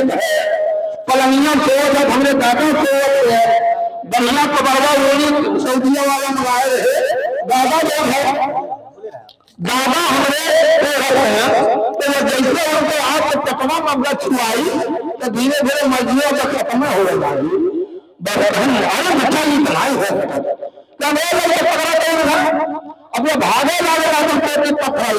जब है पलंगियां को जब हमरे दादा को बढ़िया पकड़वा वो सऊदिया वाला मंगाए रहे दादा जब है दादा हमरे तो जैसे उनको आप पकवा ममला छुआई तो धीरे धीरे मर्जियों का खत्म हो गया बच्चा ही बनाई हो अब ये भागे लागे पकड़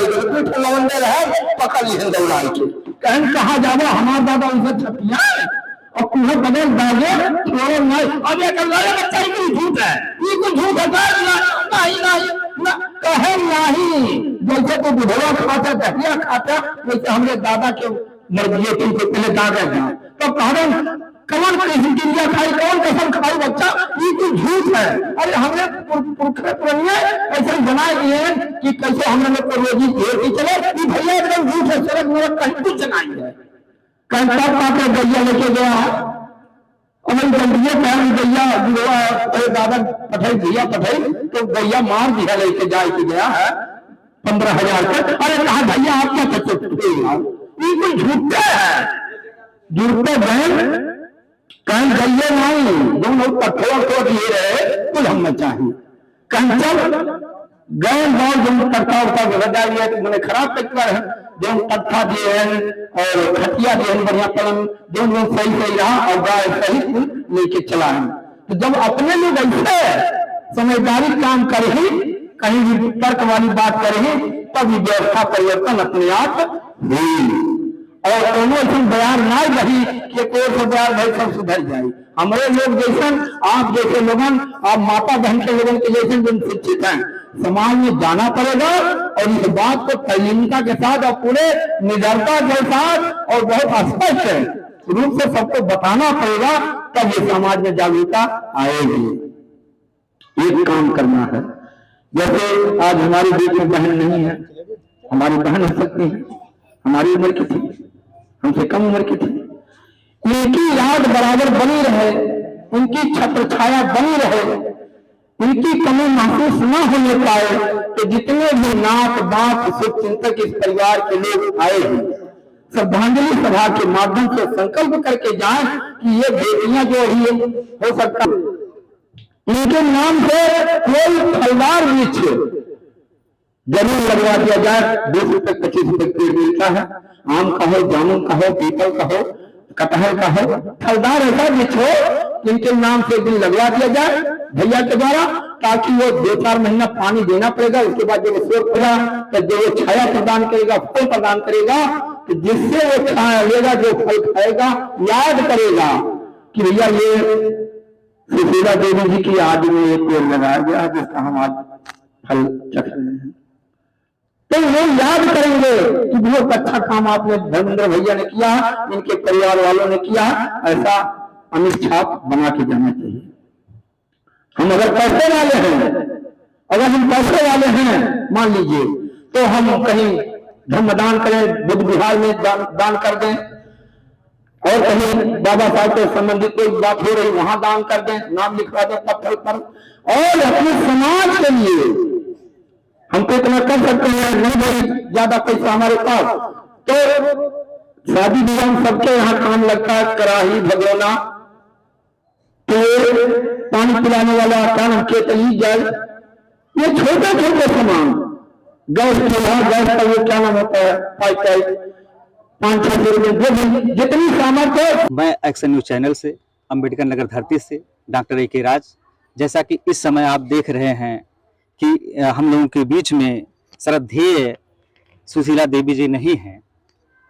लवंडे रहे पकड़ लिए दौड़ा के कहीं कहा जाओ हमारा दादा उनसे छपिया और तुम्हें बदल दागे छोड़ो नहीं अब ये बच्चा ही कोई झूठ है ये कोई झूठ है नहीं कहे नहीं जैसे तो बुढ़वा खाता दहिया खाता वैसे हमरे दादा के मर्जी थी तो पहले दादा था तो कह कौन क्रिया खाई कौन कसम खाई बच्चा ये कोई झूठ है। अरे हमने पुरखे पुराने ऐसे बनाए दिए हैं कि कैसे हमने रोजी घेर चले कि भैया एकदम झूठ है सड़क मेरा कहीं कुछ नहीं है कहता पापा गैया लेके गया अगर गंदिया टाइम गैया अरे दादा पठाई भैया पठाई तो गैया मार दिया लेके जाए के गया है 15,000 का। अरे कहा भैया आप क्या करते ये कोई झूठ है झूठे बहन कहीं गइए नहीं दोनों पत्थर को दिए रहे कुल हम चाहिए कहीं चल गए बहुत जो करता होता है तो मैंने खराब तरीका है जो पत्थर दिए हैं और खटिया दिए हैं बढ़िया पलंग दोनों सही सही रहा और गाय सही लेके चला है। तो जब अपने लोग ऐसे समझदारी काम करे कहीं भी तर्क वाली बात करे तब व्यवस्था परिवर्तन अपने आप हुई और दोनों ऐसा बयान ना रही कि कोई बयान भाई सब सुधर जाए। हमारे लोग जैसे आप जैसे लोगन आप माता बहन के लोगों के जैसे जो शिक्षित हैं समाज में जाना पड़ेगा और इस बात को तल्लीनता के साथ और पूरे निडरता के साथ और बहुत स्पष्ट रूप से सबको बताना पड़ेगा तब ये समाज में जागरूकता आएगी। एक काम करना है जैसे आज हमारी बीच में बहन नहीं है हमारी बहन हो सकती है हमारी उम्र की थी हमसे कम उम्र की थी इनकी याद बराबर बनी रहे उनकी छत्र छाया बनी रहे इनकी कमी महसूस न होने पाए तो जितने भी नाथ बात शुभ चिंतक इस परिवार के लोग आए हैं श्रद्धांजलि सभा के माध्यम से संकल्प करके जाएं कि ये बेटियां जो ही हो सकता इनके नाम से कोई फलदार वृक्ष जरूर लगवा दिया जाए। 20 रुपए 25 रुपए पेड़ मिलता है आम का हो जामुन का हो पीपल का हो कटहल का हो फलदार ऐसा वृक्ष हो इनके नाम से दिन लगवा दिया जाए भैया के द्वारा ताकि वो 2-4 महीना पानी देना पड़ेगा उसके बाद जब वो पड़ा तो जो वो छाया प्रदान करेगा फल प्रदान करेगा तो जिससे वो छाया लेगा जो फल खाएगा याद करेगा कि भैया ये सुशीला देवी जी की याद में एक पेड़ लगाया गया जिसका हम आज फल चख रहे हैं तो वो याद करेंगे कि बहुत अच्छा काम आपने धर्मेंद्र भैया ने किया इनके परिवार वालों ने किया ऐसा अमित छाप बना के जाना चाहिए। हम अगर पैसे वाले हैं मान लीजिए तो हम कहीं धर्मदान करें बुद्ध विहार में दान कर दें और कहीं बाबा साहब से संबंधित कोई बात हो रही वहां दान कर दें नाम लिखवा दें पत्थर पर और अपने समाज के लिए हम तो इतना कर सकते हैं नहीं भाई ज्यादा पैसा हमारे पास तो शादी विवाह सबके यहाँ काम लगता है कराही भगोना तो पानी पिलाने वाला काम केतली जल ये छोटे छोटे सामान गैस चूल्हा गैस का वो क्या नाम होता है पाइप 5-6 रुपए जितनी सामर्थ्य। मैं एक्शन न्यूज चैनल से अंबेडकर नगर धरती से डॉक्टर ए.के. राज। जैसा कि इस समय आप देख रहे हैं कि हम लोगों के बीच में श्रद्धेय सुशीला देवी जी नहीं हैं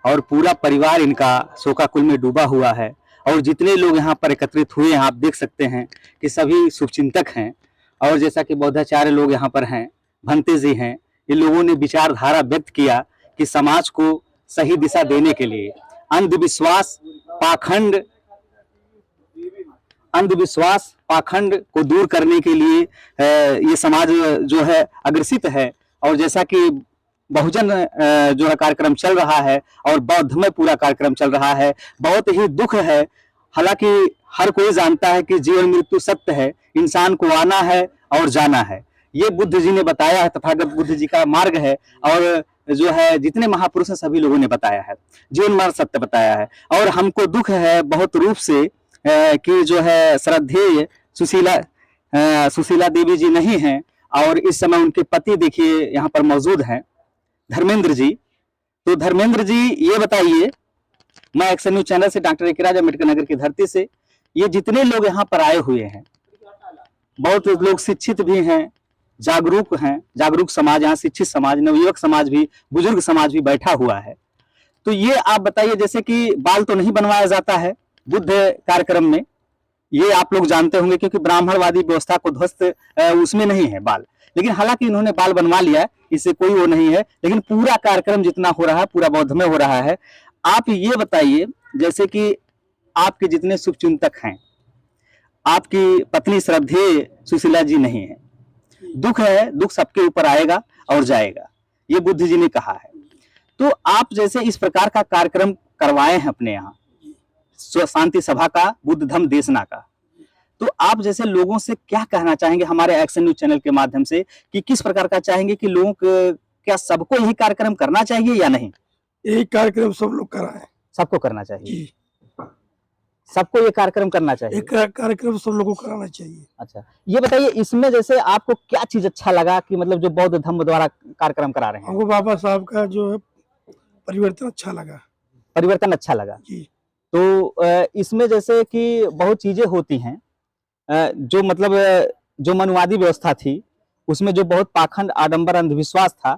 और पूरा परिवार इनका शोकाकुल में डूबा हुआ है और जितने लोग यहाँ पर एकत्रित हुए हैं आप देख सकते हैं कि सभी शुभचिंतक हैं और जैसा कि बौद्धाचार्य लोग यहाँ पर हैं भंते जी हैं इन लोगों ने विचारधारा व्यक्त किया कि समाज को सही दिशा देने के लिए अंधविश्वास पाखंड को दूर करने के लिए ये समाज जो है अग्रसित है और जैसा कि बहुजन जो है कार्यक्रम चल रहा है और बौद्ध में पूरा कार्यक्रम चल रहा है बहुत ही दुख है। हालांकि हर कोई जानता है कि जीवन मृत्यु सत्य है इंसान को आना है और जाना है ये बुद्ध जी ने बताया है तथागत बुद्ध जी का मार्ग है और जो है जितने महापुरुष हैं सभी लोगों ने बताया है, जीवन मार्ग सत्य बताया है। और हमको दुख है बहुत रूप से कि जो है श्रद्धेय सुशीला देवी जी नहीं हैं, और इस समय उनके पति देखिए यहाँ पर मौजूद हैं, धर्मेंद्र जी। तो धर्मेंद्र जी ये बताइए, मैं एक्शन न्यूज चैनल से डॉक्टर ए.के. राज अम्बेडकर नगर की धरती से, ये जितने लोग यहाँ पर आए हुए हैं, बहुत लोग शिक्षित भी हैं, जागरूक हैं, जागरूक समाज, यहाँ शिक्षित समाज, नवयुवक समाज भी, बुजुर्ग समाज भी बैठा हुआ है। तो ये आप बताइए, जैसे कि बाल तो नहीं बनवाया जाता है बुद्ध कार्यक्रम में, ये आप लोग जानते होंगे, क्योंकि ब्राह्मणवादी व्यवस्था को ध्वस्त उसमें नहीं है बाल, लेकिन हालांकि इन्होंने बाल बनवा लिया, इससे कोई वो नहीं है, लेकिन पूरा कार्यक्रम जितना हो रहा है पूरा बौद्ध में हो रहा है। आप ये बताइए, जैसे कि आपके जितने शुभचिंतक हैं, आपकी पत्नी श्रद्धेय सुशीला जी नहीं है, दुख है, दुख सबके ऊपर आएगा और जाएगा, ये बुद्ध जी ने कहा है। तो आप जैसे इस प्रकार का कार्यक्रम करवाए हैं अपने यहाँ, शांति सभा का, बुद्ध धम्म देशना का, तो आप जैसे लोगों से क्या कहना चाहेंगे हमारे एक्शन न्यूज चैनल के माध्यम से, कि किस प्रकार का चाहेंगे कि लोगों को, क्या सबको यही कार्यक्रम करना चाहिए या नहीं? यही कार्यक्रम सब लोग कराएं, सबको करना चाहिए, सबको ये कार्यक्रम करना चाहिए, एक कार्यक्रम सब लोगों को कराना चाहिए। अच्छा, ये बताइए, इसमें जैसे आपको क्या चीज अच्छा लगा कि मतलब जो बौद्ध धम्म द्वारा कार्यक्रम करा रहे हैं? हमको बाबा साहब का जो है परिवर्तन अच्छा लगा। परिवर्तन अच्छा लगा जी। तो इसमें जैसे कि बहुत चीजें होती हैं, जो मतलब जो मनुवादी व्यवस्था थी उसमें जो बहुत पाखंड, आडंबर, अंधविश्वास था,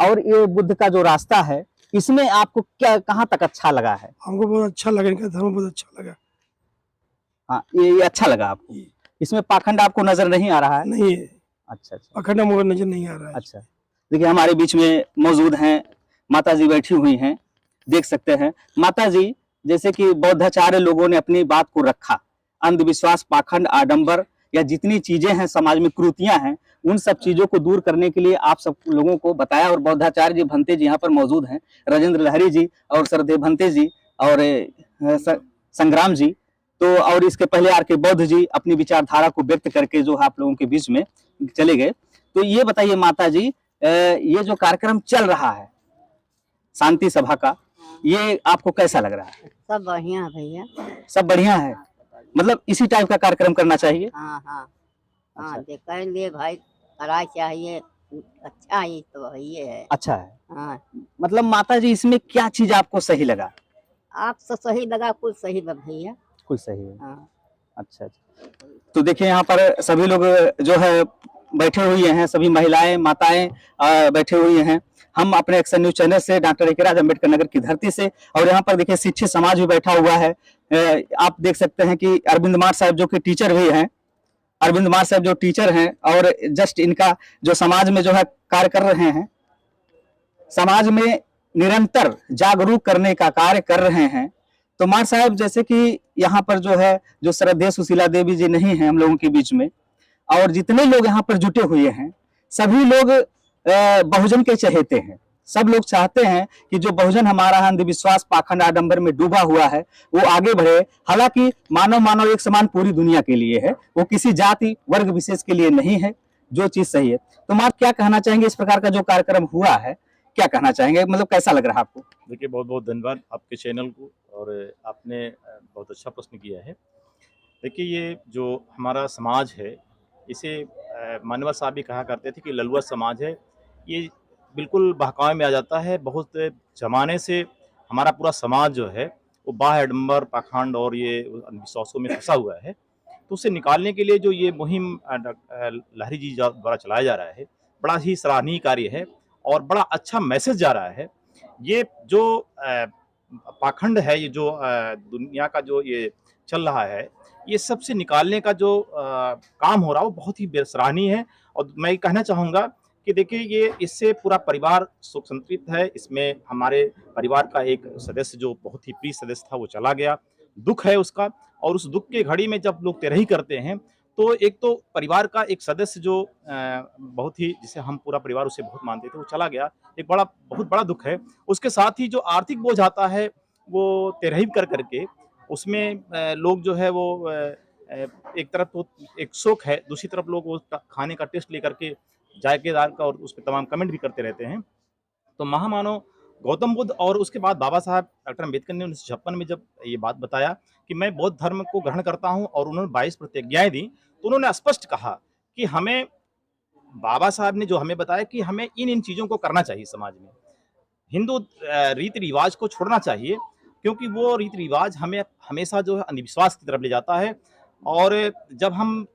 और ये बुद्ध का जो रास्ता है, इसमें आपको क्या, कहाँ तक अच्छा लगा है? हमको बहुत अच्छा लगा, इनका धर्म बहुत अच्छा लगा। हाँ, ये अच्छा लगा आपको, इसमें पाखंड आपको नजर नहीं आ रहा है? नहीं है। अच्छा अच्छा, पाखंड हमको नजर नहीं आ रहा है। अच्छा, देखिए हमारे बीच में मौजूद हैं माता जी, बैठी हुई हैं, देख सकते हैं। माता जी, जैसे कि बौद्धाचार्य लोगों ने अपनी बात को रखा, अंधविश्वास, पाखंड, आडंबर या जितनी चीजें हैं समाज में, कुरीतियां हैं, उन सब चीजों को दूर करने के लिए आप सब लोगों को बताया। और बौद्धाचार्य जी भंते जी यहाँ पर मौजूद हैं, राजेंद्र लहरी जी और श्रद्धेय भंते जी और संग्राम जी, तो और इसके पहले आर के बौद्ध जी अपनी विचारधारा को व्यक्त करके जो आप लोगों के बीच में चले गए। तो ये बताइए माता जी, ये जो कार्यक्रम चल रहा है शांति सभा का, ये आपको कैसा लग रहा है? सब बढ़िया है भैया। सब बढ़िया है, मतलब इसी टाइप का कार्यक्रम करना चाहिए। हाँ हाँ हाँ, अच्छा। कहेंगे भाई करा चाहिए, अच्छा ही तो ये है। अच्छा है, हाँ, मतलब माता जी इसमें क्या चीज आपको सही लगा? आप तो सही लगा, कुछ सही लग भैया। कुछ सही है, हाँ। अच्छा अच्छा। तो देखिए यहाँ पर सभी लोग जो है बैठे हुए हैं, सभी महिलाएं, माताएं बैठे हुए हैं। हम अपने एक्शन न्यूज चैनल से, डॉक्टर ए.के. राज अम्बेडकर नगर की धरती से, और यहाँ पर देखिए शिक्षित समाज भी बैठा हुआ है। आप देख सकते हैं कि अरविंद मार साहब जो कि टीचर भी हैं, अरविंद मार साहब जो टीचर हैं, और जस्ट इनका जो समाज में जो है कार्य कर रहे हैं, समाज में निरंतर जागरूक करने का कार्य कर रहे हैं। तो मार साहब, जैसे कि यहाँ पर जो है, जो श्रद्धेय सुशीला देवी जी नहीं है हम लोगों के बीच में, और जितने लोग यहाँ पर जुटे हुए हैं, सभी लोग बहुजन के चहेते हैं। सब लोग चाहते हैं कि जो बहुजन हमारा अंधविश्वास, पाखंड, आडंबर में डूबा हुआ है, वो आगे बढ़े। हालांकि मानव एक समान पूरी दुनिया के लिए है, वो किसी जाति वर्ग विशेष के लिए नहीं है, जो चीज सही है। तो आप क्या कहना चाहेंगे, इस प्रकार का जो कार्यक्रम हुआ है, क्या कहना चाहेंगे, मतलब कैसा लग रहा है आपको? देखिए, बहुत बहुत धन्यवाद आपके चैनल को, और आपने बहुत अच्छा प्रश्न किया है। देखिए, ये जो हमारा समाज है, इसे मानव साहब भी कहा करते थे कि ललुआ समाज है। ये बिल्कुल बहकावे में आ जाता है। बहुत ज़माने से हमारा पूरा समाज जो है वो बाह्य आडंबर, पाखंड और ये अंधविश्वासों में फंसा हुआ है। तो उसे निकालने के लिए जो ये मुहिम लहरी जी द्वारा चलाया जा रहा है, बड़ा ही सराहनीय कार्य है और बड़ा अच्छा मैसेज जा रहा है। ये जो पाखंड है, ये जो दुनिया का जो ये चल रहा है, ये सबसे निकालने का जो काम हो रहा है वो बहुत ही सराहनीय है। और मैं कहना चाहूँगा कि देखिए, ये इससे पूरा परिवार सुख संतृप्त है। इसमें हमारे परिवार का एक सदस्य जो बहुत ही प्रिय सदस्य था वो चला गया, दुख है उसका। और उस दुख के घड़ी में जब लोग तेरही करते हैं, तो एक तो परिवार का एक सदस्य जो बहुत ही, जिसे हम पूरा परिवार उसे बहुत मानते थे, वो चला गया, एक बहुत बड़ा दुख है। उसके साथ ही जो आर्थिक बोझ आता है वो तेरही कर करके उसमें लोग जो है वो एक तरफ तो एक शौक है, दूसरी तरफ लोग वो खाने का टेस्ट लेकर के जायकेदार का और उस पर तमाम कमेंट भी करते रहते हैं। तो महामानव गौतम बुद्ध और उसके बाद बाबा साहब डॉक्टर अम्बेडकर ने 1956 में जब ये बात बताया कि मैं बौद्ध धर्म को ग्रहण करता हूं और उन्होंने 22 प्रतिज्ञाएं दी, तो उन्होंने स्पष्ट कहा कि हमें, बाबा साहब ने जो हमें बताया कि हमें इन चीज़ों को करना चाहिए समाज में। हिंदू रीति रिवाज को छोड़ना चाहिए, क्योंकि वो रीति रिवाज हमें हमेशा जो है अंधविश्वास की तरफ ले जाता है। और जब हम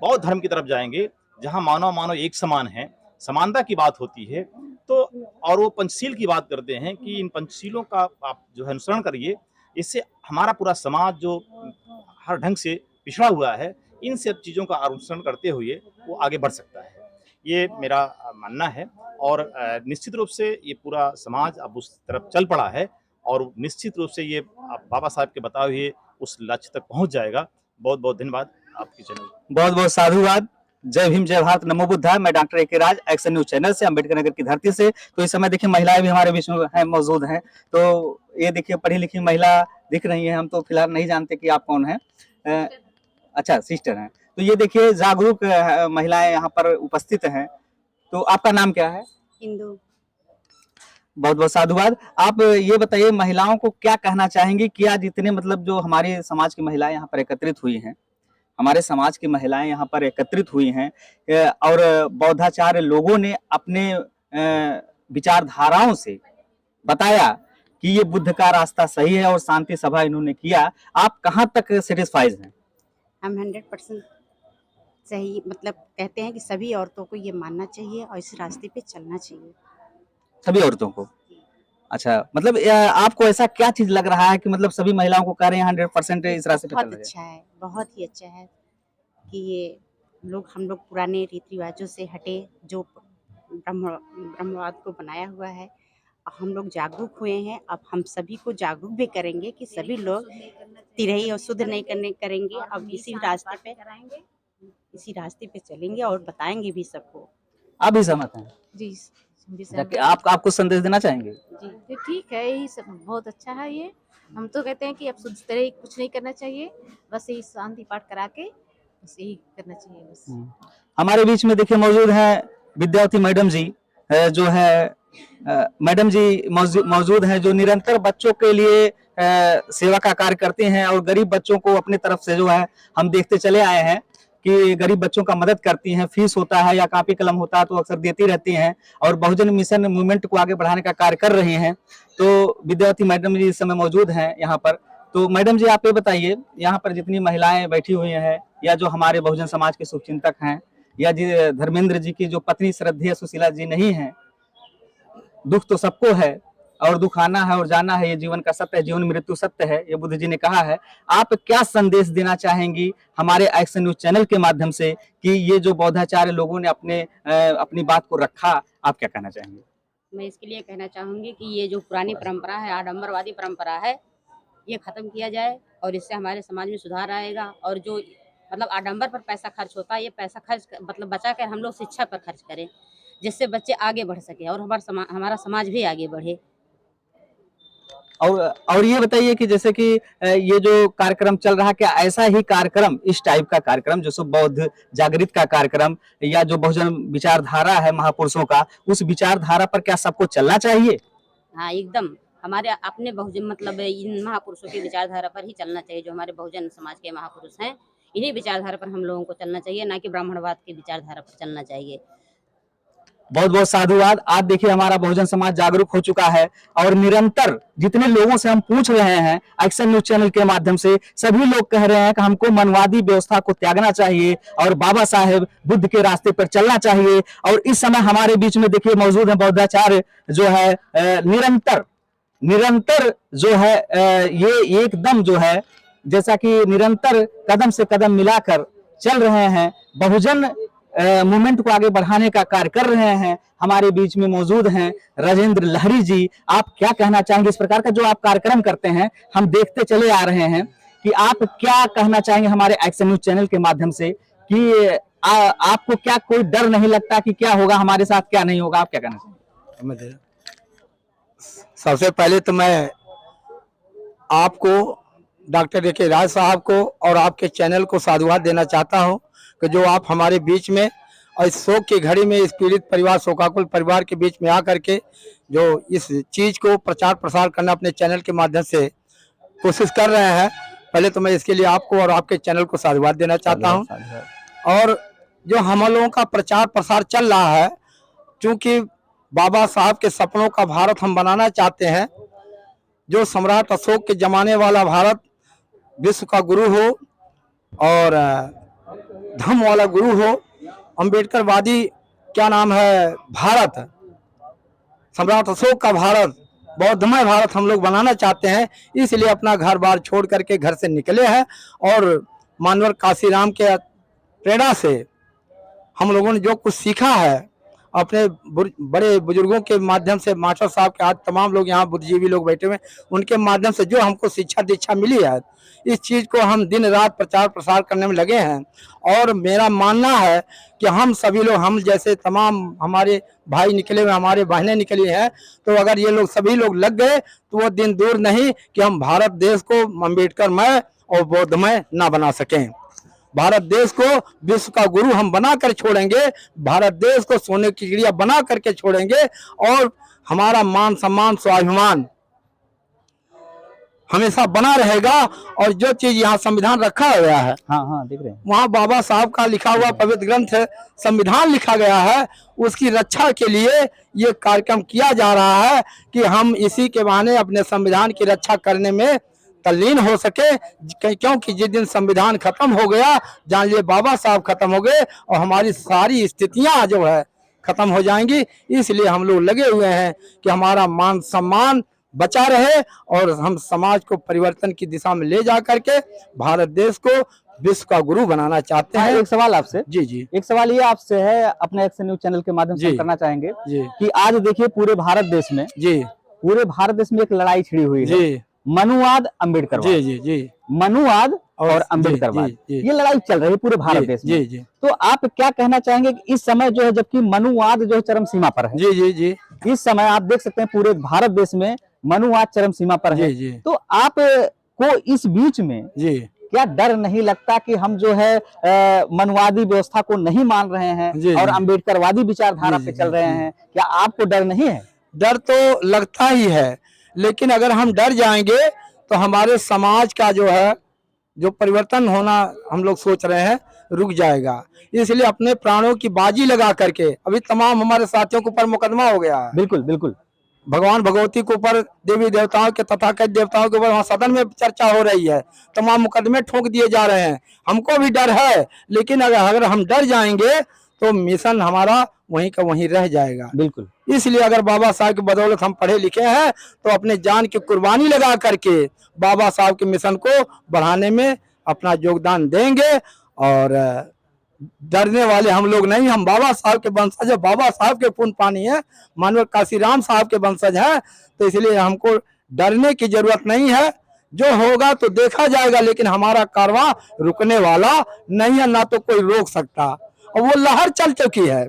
बौद्ध धर्म की तरफ जाएंगे, जहाँ मानव मानव एक समान है, समानता की बात होती है, तो और वो पंचशील की बात करते हैं कि इन पंचशीलों का आप जो है अनुसरण करिए, इससे हमारा पूरा समाज जो हर ढंग से पिछड़ा हुआ है, इन सब चीज़ों का अनुसरण करते हुए वो आगे बढ़ सकता है। ये मेरा मानना है। और निश्चित रूप से ये पूरा समाज अब उस तरफ चल पड़ा है और निश्चित रूप से ये बाबा साहब के बताए हुए उस लक्ष्य तक पहुंच जाएगा। बहुत बहुत धन्यवाद आपके चैनल। बहुत बहुत साधुवाद। जय भीम, जय भारत, नमो बुद्धाय। मैं डॉक्टर ए.के. राज, एक्शन न्यूज चैनल से, अम्बेडकर नगर की धरती से। तो इस समय देखिए महिलाएं भी हमारे बीच में है, मौजूद हैं। तो ये देखिए पढ़ी लिखी महिला दिख रही है, हम तो फिलहाल नहीं जानते कि आप कौन हैं। अच्छा, सिस्टर हैं। तो ये देखिए जागरूक महिलाएं यहाँ पर उपस्थित हैं। तो आपका नाम क्या है? हिंदू। बहुत बहुत साधुवाद। आप ये बताइए महिलाओं को क्या कहना चाहेंगी कि आज इतने मतलब जो हमारे समाज की महिलाएं यहाँ पर एकत्रित हुई हैं, हमारे समाज की महिलाएं यहाँ पर एकत्रित हुई हैं और बौद्धाचार्य लोगों ने अपने विचारधाराओं से बताया कि ये बुद्ध का रास्ता सही है और शांति सभा इन्होंने किया। आप कहाँ तक सेटिस्फाइड हैं? हम 100% सही, मतलब कहते हैं कि सभी औरतों को ये मानना चाहिए और इस रास्ते पे चलना चाहिए। सभी औरतों को? अच्छा, मतलब आपको ऐसा क्या चीज लग रहा है कि मतलब सभी महिलाओं को कह रहे हैं 100% इस रास्ते पे चल रहे हैं? बहुत अच्छा है, बहुत ही अच्छा है कि ये लोग, हम लोग पुराने रीति रिवाजों से हटे, जो ब्रह्मवाद को बनाया हुआ है, हम लोग जागरूक हुए हैं। अब हम सभी को जागरूक भी करेंगे कि सभी लोग तिरही और शुद्ध नहीं करेंगे। अब इसी रास्ते पे चलेंगे और बताएंगे भी सबको। आप भी सहमत हैं? जी आप कुछ संदेश देना चाहेंगे? जी, तो ठीक है, यही सब बहुत अच्छा है। ये हम तो कहते हैं कि अब शुद्ध तरह कुछ नहीं करना चाहिए, बस यही शांति पाठ करा के बस यही करना चाहिए बस। हमारे बीच में देखिए मौजूद हैं विद्यावती मैडम जी, जो है मैडम जी मौजूद हैं, जो निरंतर बच्चों के लिए सेवा का कार्य करते हैं और गरीब बच्चों को अपनी तरफ से जो है हम देखते चले आए हैं कि गरीब बच्चों का मदद करती हैं। फीस होता है या कॉपी कलम होता है तो अक्सर देती रहती हैं और बहुजन मिशन मूवमेंट को आगे बढ़ाने का कार्य कर रही हैं। तो विद्यावती मैडम जी इस समय मौजूद हैं यहाँ पर। तो मैडम जी आप ये बताइए, यहाँ पर जितनी महिलाएं बैठी हुई हैं या जो हमारे बहुजन समाज के शुभचिंतक हैं या धर्मेंद्र जी की जो पत्नी श्रद्धेय सुशीला जी नहीं है, दुख तो सबको है और दुख आना है और जाना है, ये जीवन का सत्य है, जीवन मृत्यु सत्य है, ये बुद्ध जी ने कहा है। आप क्या संदेश देना चाहेंगी हमारे एक्शन न्यूज चैनल के माध्यम से कि ये जो बौद्धाचार्य लोगों ने अपनी बात को रखा, आप क्या कहना चाहेंगे? मैं इसके लिए कहना चाहूँगी कि ये जो पुरानी परंपरा है, आडंबरवादी परंपरा है, ये ख़त्म किया जाए और इससे हमारे समाज में सुधार आएगा। और जो मतलब आडंबर पर पैसा खर्च होता है, ये पैसा खर्च मतलब बचा कर हम लोग शिक्षा पर खर्च करें, जिससे बच्चे आगे बढ़ सके और हमारा समाज भी आगे बढ़े। और ये बताइए कि जैसे कि ये जो कार्यक्रम चल रहा है, क्या ऐसा ही कार्यक्रम, इस टाइप का कार्यक्रम जो सब बौद्ध जागृत का कार्यक्रम या जो बहुजन विचारधारा है महापुरुषों का, उस विचारधारा पर क्या सबको चलना चाहिए? हाँ, एकदम हमारे अपने बहुजन मतलब इन महापुरुषों की विचारधारा पर ही चलना चाहिए। जो हमारे बहुजन समाज के महापुरुष हैं, इन्हीं विचारधारा पर हम लोगों को चलना चाहिए, ना कि ब्राह्मणवाद की विचारधारा पर चलना चाहिए। बहुत बहुत साधुवाद। आज देखिए हमारा बहुजन समाज जागरूक हो चुका है और निरंतर जितने लोगों से हम पूछ रहे हैं एक्शन न्यूज चैनल के माध्यम से, सभी लोग कह रहे हैं कि हमको मनवादी व्यवस्था को त्यागना चाहिए और बाबा साहेब बुद्ध के रास्ते पर चलना चाहिए। और इस समय हमारे बीच में देखिए मौजूद है बौद्धाचार्य जो है निरंतर जो है ये एकदम जो है जैसा कि निरंतर कदम से कदम मिलाकर चल रहे हैं, बहुजन मूवमेंट को आगे बढ़ाने का कार्य कर रहे हैं। हमारे बीच में मौजूद हैं राजेंद्र लहरी जी। आप क्या कहना चाहेंगे? इस प्रकार का जो आप कार्यक्रम करते हैं हम देखते चले आ रहे हैं कि आप क्या कहना चाहेंगे हमारे एक्शन न्यूज चैनल के माध्यम से कि आपको क्या कोई डर नहीं लगता कि क्या होगा हमारे साथ, क्या नहीं होगा? आप क्या कहना चाहेंगे? सबसे पहले तो मैं आपको, डॉक्टर ए.के. राज साहब को और आपके चैनल को साधुवाद देना चाहता हूं कि जो आप हमारे बीच में और इस शोक की घड़ी में इस पीड़ित परिवार, शोकाकुल परिवार के बीच में आकर के जो इस चीज को प्रचार प्रसार करना अपने चैनल के माध्यम से कोशिश कर रहे हैं, पहले तो मैं इसके लिए आपको और आपके चैनल को साधुवाद देना चाहता हूं। और जो हम लोगों का प्रचार प्रसार चल रहा है, क्योंकि बाबा साहब के सपनों का भारत हम बनाना चाहते हैं, जो सम्राट अशोक के जमाने वाला भारत विश्व का गुरु हो और धम्म वाला गुरु हो, अम्बेडकरवादी क्या नाम है भारत, सम्राट अशोक का भारत, बौद्धमय भारत हम लोग बनाना चाहते हैं। इसलिए अपना घर बार छोड़ करके घर से निकले हैं और मानवर काशीराम के प्रेरणा से हम लोगों ने जो कुछ सीखा है अपने बड़े बुजुर्गों के माध्यम से, मास्टर साहब के, आज तमाम लोग यहाँ बुद्धिजीवी लोग बैठे हुए, उनके माध्यम से जो हमको शिक्षा दीक्षा मिली है, इस चीज़ को हम दिन रात प्रचार प्रसार करने में लगे हैं। और मेरा मानना है कि हम सभी लोग, हम जैसे तमाम हमारे भाई निकले हुए, हमारे बहनें निकली हैं, तो अगर ये लोग सभी लोग लग गए तो वो दिन दूर नहीं कि हम भारत देश को अम्बेडकरमय और बौद्धमय ना बना सकें। भारत देश को विश्व का गुरु हम बना कर छोड़ेंगे, भारत देश को सोने की चिड़िया बना करके छोड़ेंगे और हमारा मान सम्मान स्वाभिमान हमेशा बना रहेगा। और जो चीज यहाँ संविधान रखा गया है, हाँ देख रहे हैं, वहाँ बाबा साहब का लिखा हुआ पवित्र ग्रंथ संविधान लिखा गया है, उसकी रक्षा के लिए ये कार्यक्रम किया जा रहा है कि हम इसी के बहाने अपने संविधान की रक्षा करने में तल्लीन हो सके। क्योंकि जिस दिन संविधान खत्म हो गया, जान लिए बाबा साहब खत्म हो गए और हमारी सारी स्थितियां जो है खत्म हो जाएंगी। इसलिए हम लोग लगे हुए हैं कि हमारा मान सम्मान बचा रहे और हम समाज को परिवर्तन की दिशा में ले जा करके भारत देश को विश्व का गुरु बनाना चाहते हैं। एक सवाल आपसे, जी एक सवाल ये आपसे है, अपने एक्शन न्यूज चैनल के माध्यम से करना चाहेंगे कि आज देखिए पूरे भारत देश में एक लड़ाई छिड़ी हुई है, मनुवाद अम्बेडकरवाद, जी मनुवाद और अम्बेडकरवाद, ये लड़ाई चल रही है पूरे भारत देश में। तो आप क्या कहना चाहेंगे कि इस समय जो है, जबकि मनुवाद जो है चरम सीमा पर है, जी इस समय आप देख सकते हैं पूरे भारत देश में मनुवाद चरम सीमा पर है, तो आप को इस बीच में क्या डर नहीं लगता कि हम जो है मनुवादी व्यवस्था को नहीं मान रहे हैं और अम्बेडकरवादी विचारधारा पे चल रहे हैं? क्या आपको डर नहीं है? डर तो लगता ही है, लेकिन अगर हम डर जाएंगे तो हमारे समाज का जो है जो परिवर्तन होना हम लोग सोच रहे हैं रुक जाएगा। इसलिए अपने प्राणों की बाजी लगा करके, अभी तमाम हमारे साथियों के ऊपर मुकदमा हो गया है, बिल्कुल भगवान भगवती के ऊपर, देवी देवताओं के, तथाकथित देवताओं के ऊपर वहाँ सदन में चर्चा हो रही है, तमाम मुकदमे ठोक दिए जा रहे हैं। हमको भी डर है, लेकिन अगर हम डर जाएंगे तो मिशन हमारा वहीं का वहीं रह जाएगा। बिल्कुल, इसलिए अगर बाबा साहब की बदौलत हम पढ़े लिखे हैं तो अपने जान की कुर्बानी लगा करके बाबा साहब के मिशन को बढ़ाने में अपना योगदान देंगे। और डरने वाले हम लोग नहीं, हम बाबा साहब के वंशज है, बाबा साहब के पुण्य पानी है, मानव काशीराम साहब के वंशज है, तो इसलिए हमको डरने की जरूरत नहीं है। जो होगा तो देखा जाएगा, लेकिन हमारा कारवां रुकने वाला नहीं है, ना तो कोई रोक सकता। और वो लहर चल चुकी है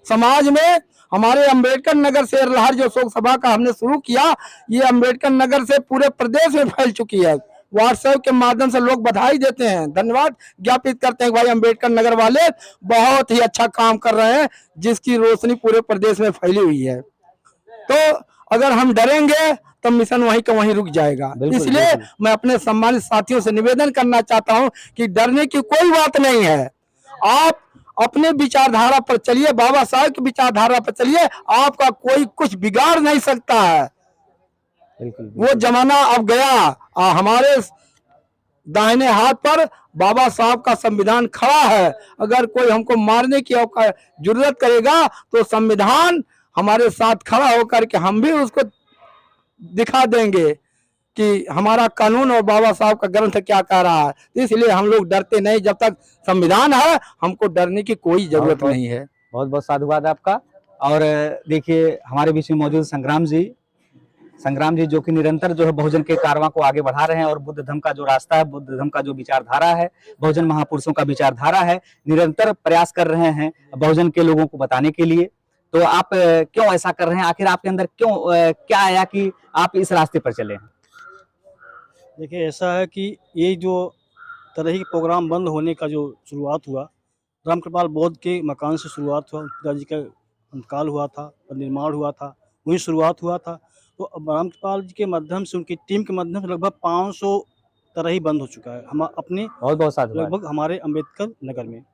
समाज में। हमारे अंबेडकर नगर से लहर जो शोक सभा का हमने शुरू किया, ये अंबेडकर नगर से पूरे प्रदेश में फैल चुकी है। व्हाट्सएप के माध्यम से लोग बधाई देते हैं, धन्यवाद ज्ञापित करते हैं, भाई अंबेडकर नगर वाले बहुत ही अच्छा काम कर रहे हैं, जिसकी रोशनी पूरे प्रदेश में फैली हुई है। तो अगर हम डरेंगे तो मिशन वहीं का वहीं रुक जाएगा। इसलिए मैं अपने सम्मानित साथियों से निवेदन करना चाहता हूं कि डरने की कोई बात नहीं है। आप अपने विचारधारा पर चलिए, बाबा साहब की विचारधारा पर चलिए, आपका कोई कुछ बिगाड़ नहीं सकता है। वो जमाना अब गया। हमारे दाहिने हाथ पर बाबा साहब का संविधान खड़ा है। अगर कोई हमको मारने की जरूरत करेगा तो संविधान हमारे साथ खड़ा होकर के हम भी उसको दिखा देंगे कि हमारा कानून और बाबा साहब का ग्रंथ क्या कह रहा है। तो इसलिए हम लोग डरते नहीं, जब तक संविधान है हमको डरने की कोई जरूरत नहीं है। बहुत बहुत साधुवाद आपका। और देखिए हमारे बीच में मौजूद संग्राम जी जो कि निरंतर जो है बहुजन के कारवां को आगे बढ़ा रहे हैं और बुद्ध धर्म का जो रास्ता है, बुद्ध धर्म का जो विचारधारा है, बहुजन महापुरुषों का विचारधारा है, निरंतर प्रयास कर रहे हैं बहुजन के लोगों को बताने के लिए। तो आप क्यों ऐसा कर रहे हैं? आखिर आपके अंदर क्यों क्या आया कि आप इस रास्ते पर चले हैं? देखिए ऐसा है कि ये जो तरह के प्रोग्राम बंद होने का जो शुरुआत हुआ, रामकृपाल बौद्ध के मकान से शुरुआत हुआ, उनके पिताजी का अंतकाल हुआ था और निर्माण हुआ था, वहीं शुरुआत हुआ था। तो अब रामकृपाल जी के माध्यम से, उनकी टीम के माध्यम से लगभग 500 तरह ही बंद हो चुका है हम अपने बहुत बहुत साधुवाद। लगभग हमारे अम्बेडकर नगर में।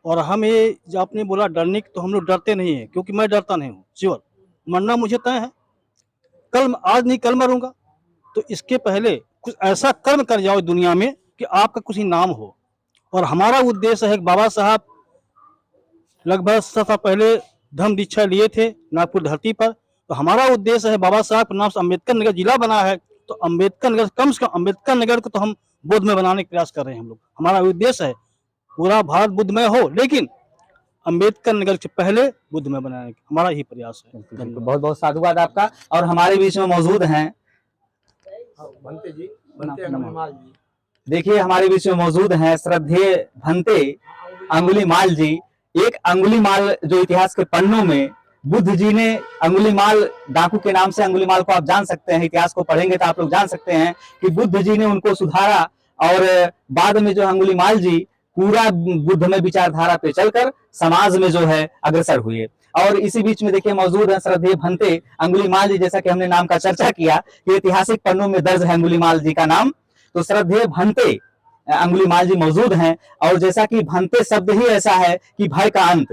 और हम ये जो आपने बोला डरने की, तो हम लोग डरते नहीं हैं, क्योंकि मैं डरता नहीं हूँ। श्योर मरना मुझे तय है, कल आज नहीं कल मरूंगा। तो इसके पहले कुछ ऐसा कर्म कर जाओ दुनिया में कि आपका कुछ ही नाम हो। और हमारा उद्देश्य है, बाबा साहब लगभग 7 साल पहले धर्म दीक्षा लिए थे नागपुर धरती पर। तो हमारा उद्देश्य है, बाबा साहब के नाम से अम्बेडकर नगर जिला बना है, तो अम्बेडकर नगर कम से कम अम्बेडकर नगर को तो हम बुद्ध में बनाने का प्रयास कर रहे हैं हम लोग। हमारा उद्देश्य है पूरा भारत बुद्धमय हो, लेकिन अम्बेडकर नगर से पहले बुद्ध में बनाने का हमारा ही प्रयास है। बहुत बहुत साधुवाद आपका। और हमारे बीच में मौजूद हैं देखिए, हमारे बीच में मौजूद हैं श्रद्धेय भंते अंगुलीमाल जी। एक अंगुलीमाल जो इतिहास के पन्नों में बुद्ध जी ने अंगुलीमाल, डाकू के नाम से अंगुलीमाल को आप जान सकते हैं, इतिहास को पढ़ेंगे तो आप लोग जान सकते हैं कि बुद्ध जी ने उनको सुधारा। और बाद में जो अंगुलीमाल जी पूरा बुद्ध में विचारधारा पे चलकर समाज में जो है अग्रसर हुए। और इसी बीच में देखिए मौजूद है श्रद्धेय भंते अंगुलीमाल जी। जैसा कि हमने नाम का चर्चा किया कि ऐतिहासिक पन्नों में दर्ज है अंगुलीमाल जी का नाम, तो श्रद्धेय भंते अंगुलीमाल जी मौजूद हैं। और जैसा कि भंते शब्द ही ऐसा है कि भय का अंत,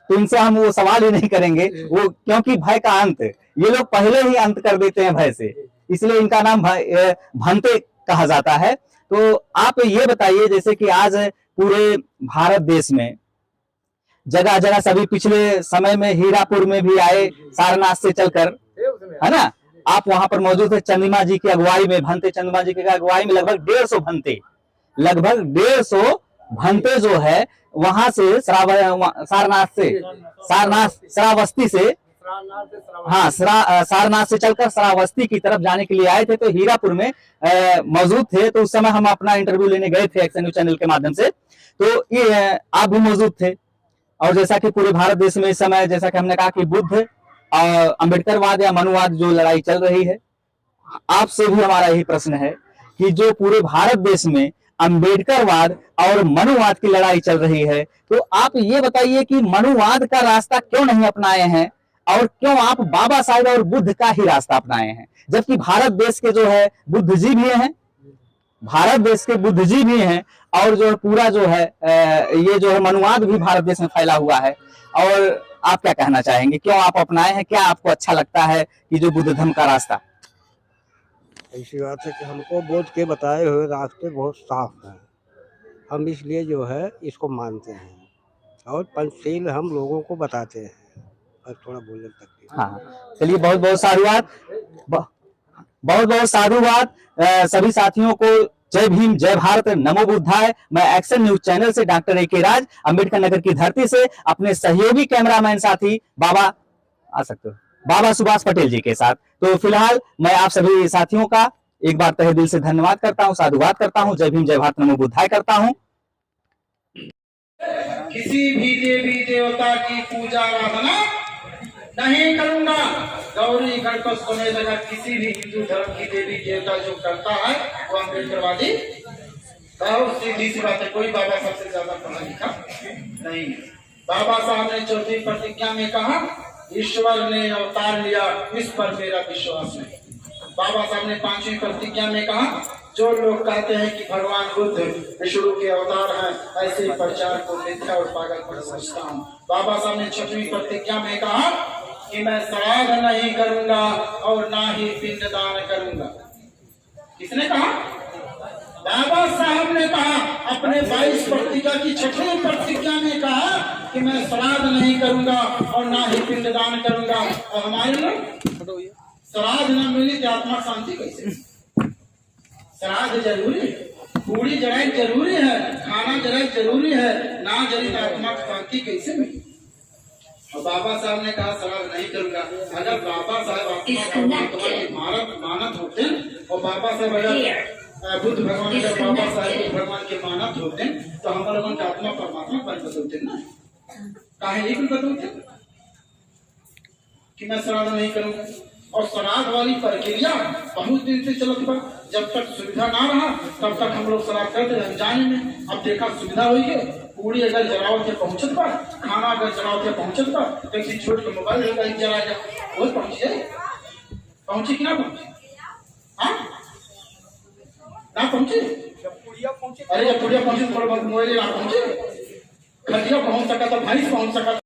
तो इनसे हम वो सवाल ही नहीं करेंगे, वो क्योंकि भय का अंत ये लोग पहले ही अंत कर देते हैं भय से, इसलिए इनका नाम भंते कहा जाता है। तो आप ये बताइए, जैसे कि आज पूरे भारत देश में जगह जगह सभी, पिछले समय में हीरापुर में भी आए सारनाथ से चलकर, है ना, आप वहां पर मौजूद है चंद्रमा जी की अगुवाई में, भंते चंद्रमा जी की अगुवाई में लगभग 150 भंते जो है वहां से सारनाथ श्रावस्ती से, हाँ सारनाथ से चलकर श्रावस्ती की तरफ जाने के लिए आए थे। तो हीरापुर में मौजूद थे। तो उस समय हम अपना इंटरव्यू लेने गए थे एक्शन न्यूज चैनल के माध्यम से, तो ये आप भी मौजूद थे। और जैसा कि पूरे भारत देश में इस समय, जैसा कि हमने कहा कि बुद्ध अम्बेडकरवाद या मनुवाद जो लड़ाई चल रही है, आपसे भी हमारा यही प्रश्न है कि जो पूरे भारत देश में अम्बेडकरवाद और मनुवाद की लड़ाई चल रही है, तो आप ये बताइए कि मनुवाद का रास्ता क्यों नहीं अपनाए हैं, और क्यों आप बाबा साहेब और बुद्ध का ही रास्ता अपनाए हैं, जबकि भारत देश के जो है बुद्ध जी भी हैं, भारत देश के बुद्ध जी भी हैं, और जो पूरा जो है ये जो है मनुवाद भी भारत देश में फैला हुआ है। और आप क्या कहना चाहेंगे, क्यों आप अपनाए हैं, क्या आपको अच्छा लगता है कि जो बुद्ध धर्म का रास्ता? ऐसी बात है कि हमको बोध के बताए हुए रास्ते बहुत साफ हैं, हम इसलिए जो है इसको मानते हैं और पंचशील हम लोगों को बताते हैं। और थोड़ा बोलने तक, हाँ चलिए, बहुत बहुत साधुवाद, बहुत बहुत साधुवाद सभी साथियों को। जय भीम, जय भारत, नमो बुद्धाय। मैं एक्शन न्यूज चैनल से डॉक्टर ए.के. राज, अम्बेडकर नगर की धरती से अपने सहयोगी कैमरामैन साथी बाबा आ सकते हो बाबा सुभाष पटेल जी के साथ। तो फिलहाल मैं आप सभी साथियों का एक बार तहे दिल से धन्यवाद करता हूं, साधुवाद करता हूं, जय भीम, जय भारत, नमो बुद्धाय करता हूं। किसी भी देवी देवता की पूजा आराधना नहीं करूंगा। गौरी गणपत समेत अगर किसी भी हिंदू धर्म की देवी देवता जो करता है वो अम्बेडकरवादी, बहुत सीधी सी बात है। कोई बाबा साहब से ज्यादा पढ़ा लिखा नहीं है। बाबा साहब ने 4वीं प्रतिज्ञा में कहा, ईश्वर ने अवतार लिया, इस पर मेरा विश्वास नहीं। बाबा साहब ने 5वीं प्रतिज्ञा में कहा, जो लोग कहते हैं कि भगवान बुद्ध विष्णु के अवतार हैं, ऐसे प्रचार को मिथ्या और पागलपन समझता हूँ। बाबा साहब ने 6वीं प्रतिज्ञा में कहा कि मैं श्राद्ध नहीं करूंगा और ना ही पिंडदान करूंगा। किसने कहा? बाबा साहब ने कहा। अपने 22 प्रतिज्ञा की 6वीं प्रतिज्ञा में कहा कि मैं श्राद्ध नहीं करूंगा और ना ही पिंडदान करूंगा। और हमारे लोग श्राद्ध न मिली तो आत्मा शांति कैसे? श्राद्ध जरूरी है, पूरी जराई जरूरी है, खाना जराई जरूरी है, ना जरी तो आत्मा की शांति कैसे मिली? और बाबा साहब ने कहा श्राद्ध नहीं करूंगा। अगर बाबा साहब आत्मा मानत होते और बाबा साहब अगर बुद्ध भगवान का बाबा साहब भगवान के मानत होते तो हमारे लोगों का आत्मा परमात्मा पर बदलते ना, काहे नहीं बदलते कि मैं श्राद्ध नहीं करूंगा। और श्राद्ध वाली प्रक्रिया बहुत दिन से चलती है। जब तक सुविधा ना रहा तब तक हम लोग श्राद्ध करते अनजाने में। अब देखा सुविधा हुई है, पूरी अगर जरावत के पहुंचत बा, खाना अगर जरावत के पहुंचत बा, तो किसी छोट के मोबाइल लेकर जरा जा वो पहुंची कि ना पहुंची? हाँ ना पहुंची? अरे जब पुड़िया पहुंची थोड़ा बहुत मोबाइल ना पहुंचे, खटिया पहुंच सका तो भैंस पहुंच सका।